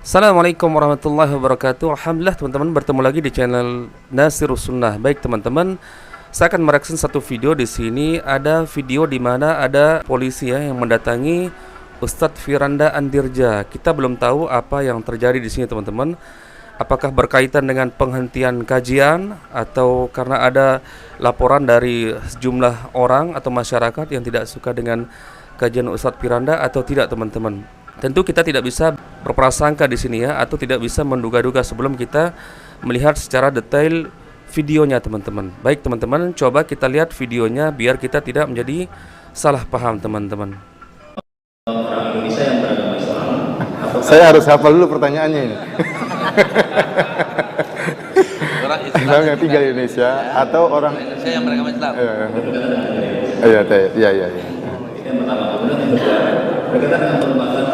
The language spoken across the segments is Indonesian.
Assalamualaikum warahmatullahi wabarakatuh. Alhamdulillah teman-teman, bertemu lagi di channel Nasirus Sunnah. Baik teman-teman, saya akan mereaksi satu video di sini. Ada video di mana ada polisi yang mendatangi Ustadz Firanda Andirja. Kita belum tahu apa yang terjadi di sini teman-teman. Apakah berkaitan dengan penghentian kajian atau karena ada laporan dari sejumlah orang atau masyarakat yang tidak suka dengan kajian Ustadz Firanda atau tidak teman-teman. Tentu kita tidak bisa berprasangka di sini ya, atau tidak bisa menduga-duga sebelum kita melihat secara detail videonya teman-teman. Baik teman-teman, coba kita lihat videonya biar kita tidak menjadi salah paham teman-teman. Orang Indonesia yang beragama Islam. Saya harus hafal dulu pertanyaannya ini. Orang Islam yang tinggal di Indonesia atau orang Indonesia yang beragama Islam. Iya. Itu yang pertama. Kemudian yang kedua, berkaitan dengan pembahasan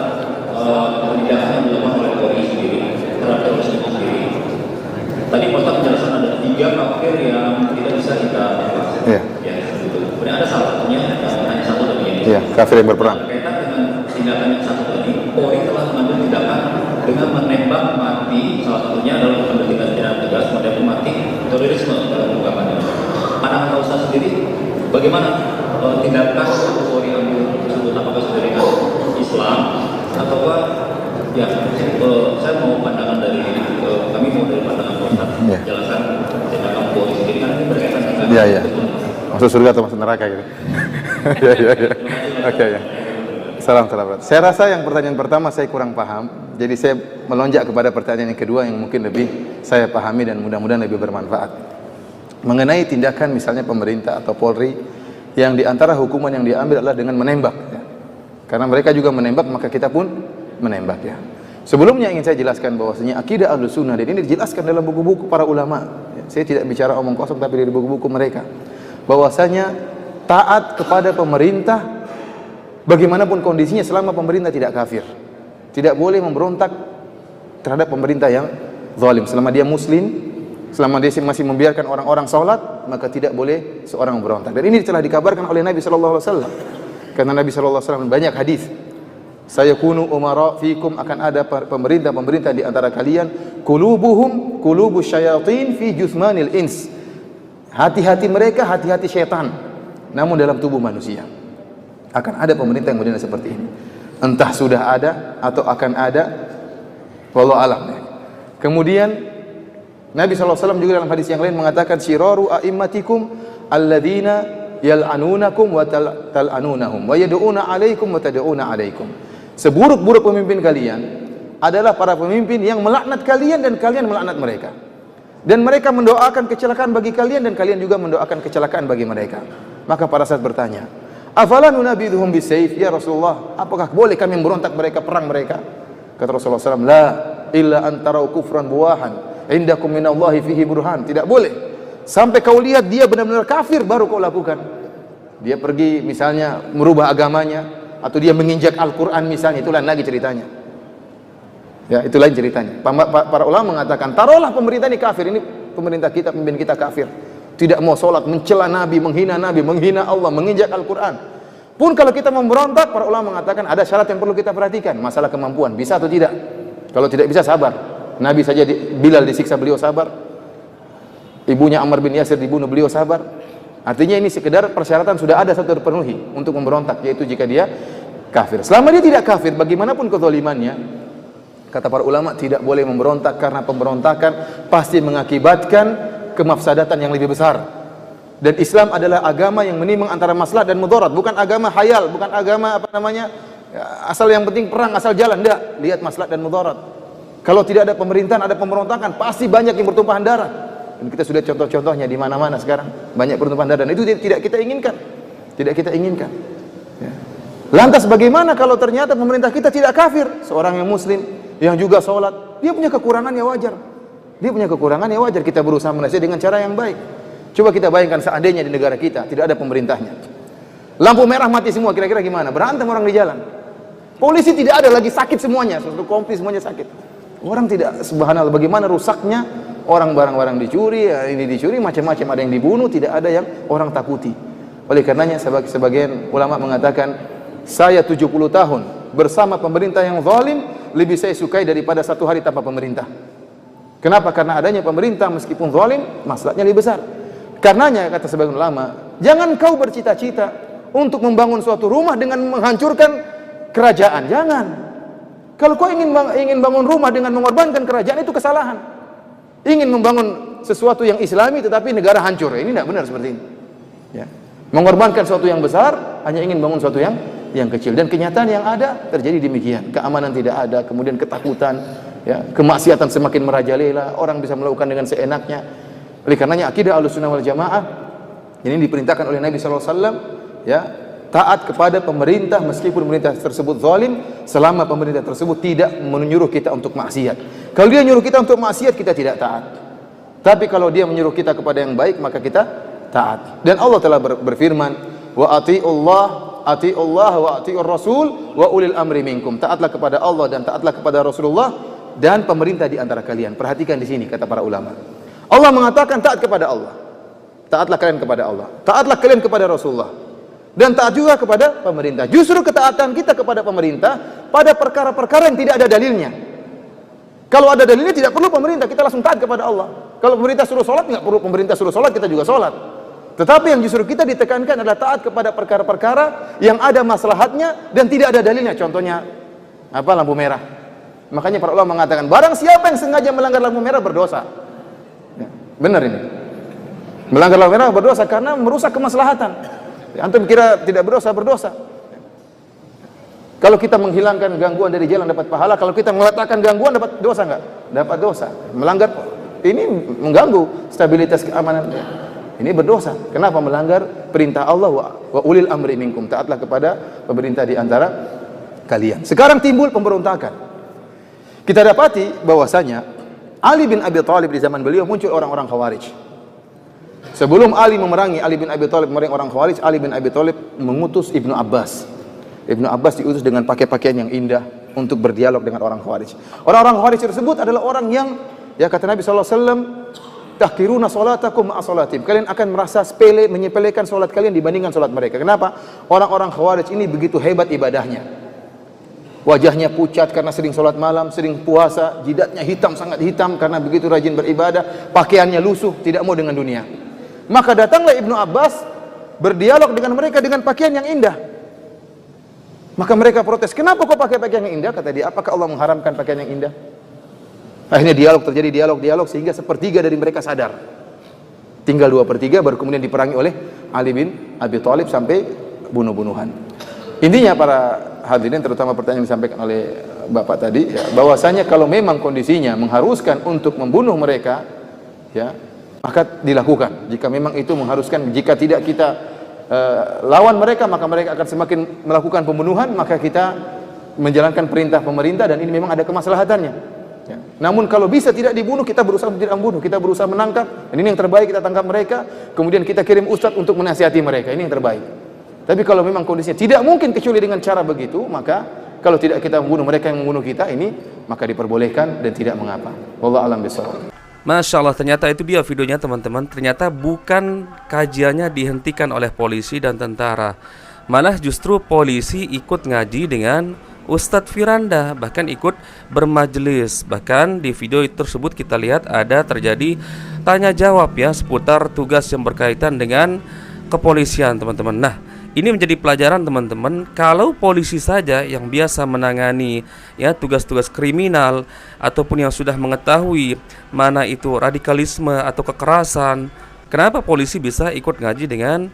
penindakan yang dilakukan oleh Polri sendiri terhadap terorisme sendiri. Tadi Ustaz menjelaskan ada 3 kafir yang tidak bisa kita bahas. Iya. Ya, gitu. Kemudian ada salah satunya hanya satu tadi yang Iya, kafir yang berperang. berkaitan dengan tindakan yang satu tadi, Polri telah mengambil tindakan dengan menembak mati, salah satunya adalah mengambil tindakan tegas menembak mati terorisme dalam ungkapannya. Pandangan Ustaz sendiri, bagaimana tindakan yang Polri ambil tersebut, apakah sesuai dengan Islam ataukah ya saya mau pandangan dari kami mau dari pandangan Ustaz jelaskan tindakan Polri sendiri kan ini berkaitan dengan Iya. Masuk surga atau masuk neraka gitu. Iya. Oke ya. Salam. Saya rasa yang pertanyaan pertama saya kurang paham. Jadi saya melonjak kepada pertanyaan yang kedua yang mungkin lebih saya pahami dan mudah-mudahan lebih bermanfaat. Mengenai tindakan misalnya pemerintah atau Polri yang diantara hukuman yang diambil adalah dengan menembak ya. Karena mereka juga menembak, maka kita pun menembak ya. Sebelumnya ingin saya jelaskan bahwasanya akidah Ahlus Sunnah, dan ini dijelaskan dalam buku-buku para ulama ya. Saya tidak bicara omong kosong tapi dari buku-buku mereka, bahwasanya taat kepada pemerintah bagaimanapun kondisinya selama pemerintah tidak kafir. Tidak boleh memberontak terhadap pemerintah yang zalim selama dia muslim, selama dia masih membiarkan orang-orang sholat, maka tidak boleh seorang memberontak. Dan ini telah dikabarkan oleh Nabi sallallahu alaihi wasallam. Karena Nabi sallallahu alaihi wasallam banyak hadis, saya kunu umara fikum, akan ada pemerintah di antara kalian, qulubuhum qulubus syayatin fi jusmanil ins. Hati-hati mereka hati-hati syaitan, namun dalam tubuh manusia. Akan ada pemerintah yang model seperti ini. Entah sudah ada atau akan ada, wallahu alam. Kemudian Nabi sallallahu alaihi wasallam juga dalam hadis yang lain mengatakan, syiraru a'immatikum alladzina yal'anunakum wa tal'anunahum wa yad'una 'alaikum wa tad'una 'alaikum. Seburuk-buruk pemimpin kalian adalah para pemimpin yang melaknat kalian dan kalian melaknat mereka. Dan mereka mendoakan kecelakaan bagi kalian dan kalian juga mendoakan kecelakaan bagi mereka. Maka para sahabat bertanya, "Afala nunabidhuhum bisayf ya Rasulullah? Apakah boleh kami memberontak mereka, perang mereka?" Kata Rasulullah SAW, "La illa an tarau kufran buwahan indakum minallahi fihi burhan." Tidak boleh sampai kau lihat dia benar-benar kafir baru kau lakukan. Dia pergi misalnya merubah agamanya atau dia menginjak Al-Qur'an misalnya, itu lain lagi ceritanya. Ya, itu lain ceritanya. Para ulama mengatakan, taruhlah pemerintah ini kafir, ini pemerintah kita, pemimpin kita kafir. Tidak mau sholat, mencela Nabi, menghina Allah, menginjak Al-Qur'an. Pun kalau kita memberontak, para ulama mengatakan ada syarat yang perlu kita perhatikan, masalah kemampuan, bisa atau tidak. Kalau tidak bisa, sabar. Nabi saja Bilal disiksa, beliau sabar. Ibunya Ammar bin Yasir dibunuh, beliau sabar. Artinya ini sekedar persyaratan sudah ada satu terpenuhi untuk memberontak, yaitu jika dia kafir. Selama dia tidak kafir, bagaimanapun kezalimannya, kata para ulama, tidak boleh memberontak, karena pemberontakan pasti mengakibatkan kemafsadatan yang lebih besar. Dan Islam adalah agama yang menimbang antara maslahat dan mudarat, bukan agama hayal, bukan agama asal yang penting perang, asal jalan. Enggak, lihat maslahat dan mudarat. Kalau tidak ada pemerintahan, ada pemberontakan, pasti banyak yang bertumpahan darah. Dan kita sudah contoh-contohnya di mana-mana sekarang, banyak pertumpahan darah, dan itu tidak kita inginkan. Tidak kita inginkan ya. Lantas bagaimana kalau ternyata pemerintah kita tidak kafir? Seorang yang muslim, yang juga sholat, dia punya kekurangan yang wajar. Dia punya kekurangan yang wajar, kita berusaha menasihati dengan cara yang baik. Coba kita bayangkan seandainya di negara kita tidak ada pemerintahnya, lampu merah mati semua, kira-kira gimana? Berantem orang di jalan. Polisi tidak ada lagi, sakit semuanya, satu kompi semuanya sakit. Orang tidak, subhanallah, bagaimana rusaknya orang, barang-barang dicuri, ini dicuri, macam-macam, ada yang dibunuh, tidak ada yang orang takuti. Oleh karenanya sebagian ulama mengatakan, saya 70 tahun bersama pemerintah yang zalim, lebih saya sukai daripada 1 hari tanpa pemerintah. Kenapa? Karena adanya pemerintah meskipun zalim, maslahatnya lebih besar. Karenanya kata sebagian ulama, jangan kau bercita-cita untuk membangun suatu rumah dengan menghancurkan kerajaan. Jangan. Kalau kau ingin bangun rumah dengan mengorbankan kerajaan, itu kesalahan. Ingin membangun sesuatu yang islami tetapi negara hancur, ini tidak benar seperti ini. Ya. Mengorbankan sesuatu yang besar hanya ingin bangun sesuatu yang kecil, dan kenyataan yang ada terjadi demikian. Keamanan tidak ada, kemudian ketakutan, ya, kemaksiatan semakin merajalela, orang bisa melakukan dengan seenaknya. Oleh karenanya akidah Ahlussunnah wal Jamaah ini diperintahkan oleh Nabi sallallahu alaihi wasallam, ya, taat kepada pemerintah meskipun pemerintah tersebut zalim, selama pemerintah tersebut tidak menyuruh kita untuk maksiat. Kalau dia menyuruh kita untuk maksiat, kita tidak taat. Tapi kalau dia menyuruh kita kepada yang baik, maka kita taat. Dan Allah telah berfirman, wa ati'ullah wa ati'ur rasul wa ulil amri minkum. Taatlah kepada Allah dan taatlah kepada Rasulullah dan pemerintah di antara kalian. Perhatikan di sini kata para ulama. Allah mengatakan taat kepada Allah. Taatlah kalian kepada Allah. Taatlah kalian kepada Rasulullah. Dan taat juga kepada pemerintah. Justru ketaatan kita kepada pemerintah pada perkara-perkara yang tidak ada dalilnya. Kalau ada dalilnya tidak perlu pemerintah, kita langsung taat kepada Allah. Kalau pemerintah suruh sholat, nggak perlu pemerintah suruh sholat, kita juga sholat. Tetapi yang justru kita ditekankan adalah taat kepada perkara-perkara yang ada maslahatnya dan tidak ada dalilnya. Contohnya apa? Lampu merah. Makanya para ulama mengatakan, barang siapa yang sengaja melanggar lampu merah berdosa. Ya, benar ini. Melanggar lampu merah berdosa karena merusak kemaslahatan. Antum kira tidak berdosa, berdosa. Kalau kita menghilangkan gangguan dari jalan dapat pahala, kalau kita meletakkan gangguan dapat dosa enggak? Dapat dosa. Melanggar ini mengganggu stabilitas keamanan. Ini berdosa. Kenapa? Melanggar perintah Allah, wa ulil amri minkum. Taatlah kepada pemerintah di antara kalian. Sekarang timbul pemberontakan. Kita dapati bahwasanya Ali bin Abi Thalib di zaman beliau muncul orang-orang Khawarij. Sebelum Ali bin Abi Thalib memerangi orang Khawarij, Ali bin Abi Thalib mengutus Ibnu Abbas. Ibnu Abbas diutus dengan pakai pakaian yang indah untuk berdialog dengan orang Khawarij. Orang-orang Khawarij tersebut adalah orang yang, ya kata Nabi sallallahu alaihi wasallam, tahqiruna salatakum ma'a salatim. Kalian akan merasa sepele, menyepelekan salat kalian dibandingkan salat mereka. Kenapa? Orang-orang Khawarij ini begitu hebat ibadahnya. Wajahnya pucat karena sering salat malam, sering puasa, jidatnya hitam, sangat hitam karena begitu rajin beribadah, pakaiannya lusuh, tidak mau dengan dunia. Maka datanglah Ibnu Abbas berdialog dengan mereka dengan pakaian yang indah. Maka mereka protes, kenapa kau pakai pakaian yang indah? Kata dia, apakah Allah mengharamkan pakaian yang indah? Akhirnya terjadi dialog sehingga sepertiga dari mereka sadar. Tinggal 2/3 baru kemudian diperangi oleh Ali bin Abi Thalib sampai bunuh-bunuhan. Intinya para hadirin, terutama pertanyaan yang disampaikan oleh Bapak tadi, ya, bahwasanya kalau memang kondisinya mengharuskan untuk membunuh mereka, ya, maka dilakukan. Jika memang itu mengharuskan, jika tidak kita lawan mereka, maka mereka akan semakin melakukan pembunuhan, maka kita menjalankan perintah pemerintah dan ini memang ada kemaslahatannya. Ya. Namun kalau bisa tidak dibunuh, kita berusaha tidak membunuh, kita berusaha menangkap, dan ini yang terbaik, kita tangkap mereka, kemudian kita kirim ustadz untuk menasihati mereka, ini yang terbaik. Tapi kalau memang kondisinya tidak mungkin kecuali dengan cara begitu, maka kalau tidak kita membunuh, mereka yang membunuh kita, ini maka diperbolehkan dan tidak mengapa. Wallahu a'lam bishawab. Masya Allah, ternyata itu dia videonya teman-teman. Ternyata bukan kajiannya dihentikan oleh polisi dan tentara, malah justru polisi ikut ngaji dengan Ustadz Firanda, bahkan ikut bermajelis. Bahkan di video tersebut kita lihat ada terjadi tanya jawab ya seputar tugas yang berkaitan dengan kepolisian teman-teman. Nah, ini menjadi pelajaran teman-teman, kalau polisi saja yang biasa menangani ya tugas-tugas kriminal ataupun yang sudah mengetahui mana itu radikalisme atau kekerasan, kenapa polisi bisa ikut ngaji dengan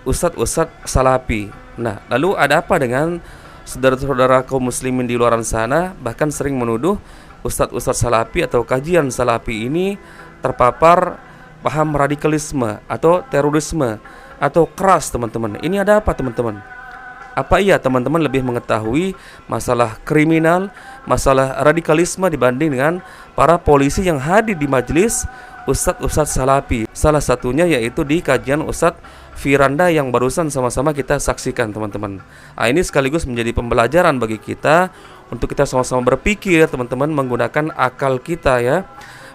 ustadz-ustadz salafi? Nah, lalu ada apa dengan saudara-saudara kaum muslimin di luar sana, bahkan sering menuduh ustadz-ustadz salafi atau kajian salafi ini terpapar paham radikalisme atau terorisme atau keras teman-teman. Ini ada apa teman-teman? Apa iya teman-teman lebih mengetahui masalah kriminal, masalah radikalisme dibanding dengan para polisi yang hadir di majelis ustadz-ustadz salafi? Salah satunya yaitu di kajian Ustadz Firanda yang barusan sama-sama kita saksikan teman-teman. Nah, ini sekaligus menjadi pembelajaran bagi kita untuk kita sama-sama berpikir teman-teman, menggunakan akal kita ya,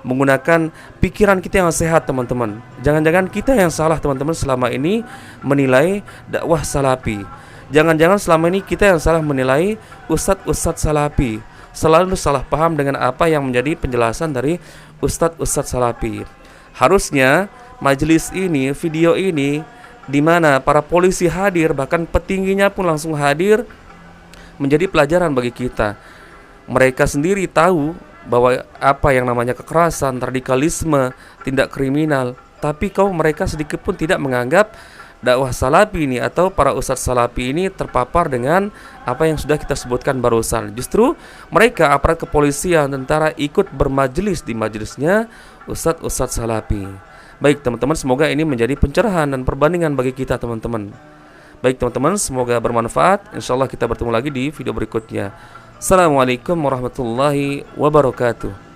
menggunakan pikiran kita yang sehat teman-teman. Jangan-jangan kita yang salah teman-teman selama ini menilai dakwah salafi. Jangan-jangan selama ini kita yang salah menilai ustadz-ustadz salafi. selalu salah paham dengan apa yang menjadi penjelasan dari Ustadz Salafi. Harusnya majelis ini, video ini, di mana para polisi hadir, bahkan petingginya pun langsung hadir, menjadi pelajaran bagi kita. Mereka sendiri tahu bahwa apa yang namanya kekerasan, radikalisme, tindak kriminal, tapi mereka sedikit pun tidak menganggap dakwah salafi ini atau para ustadz salafi ini terpapar dengan apa yang sudah kita sebutkan barusan. Justru mereka aparat kepolisian, tentara ikut bermajelis di majelisnya ustadz salafi. Baik teman-teman, semoga ini menjadi pencerahan dan perbandingan bagi kita teman-teman. Baik teman-teman, semoga bermanfaat. Insyaallah kita bertemu lagi di video berikutnya. Assalamualaikum warahmatullahi wabarakatuh.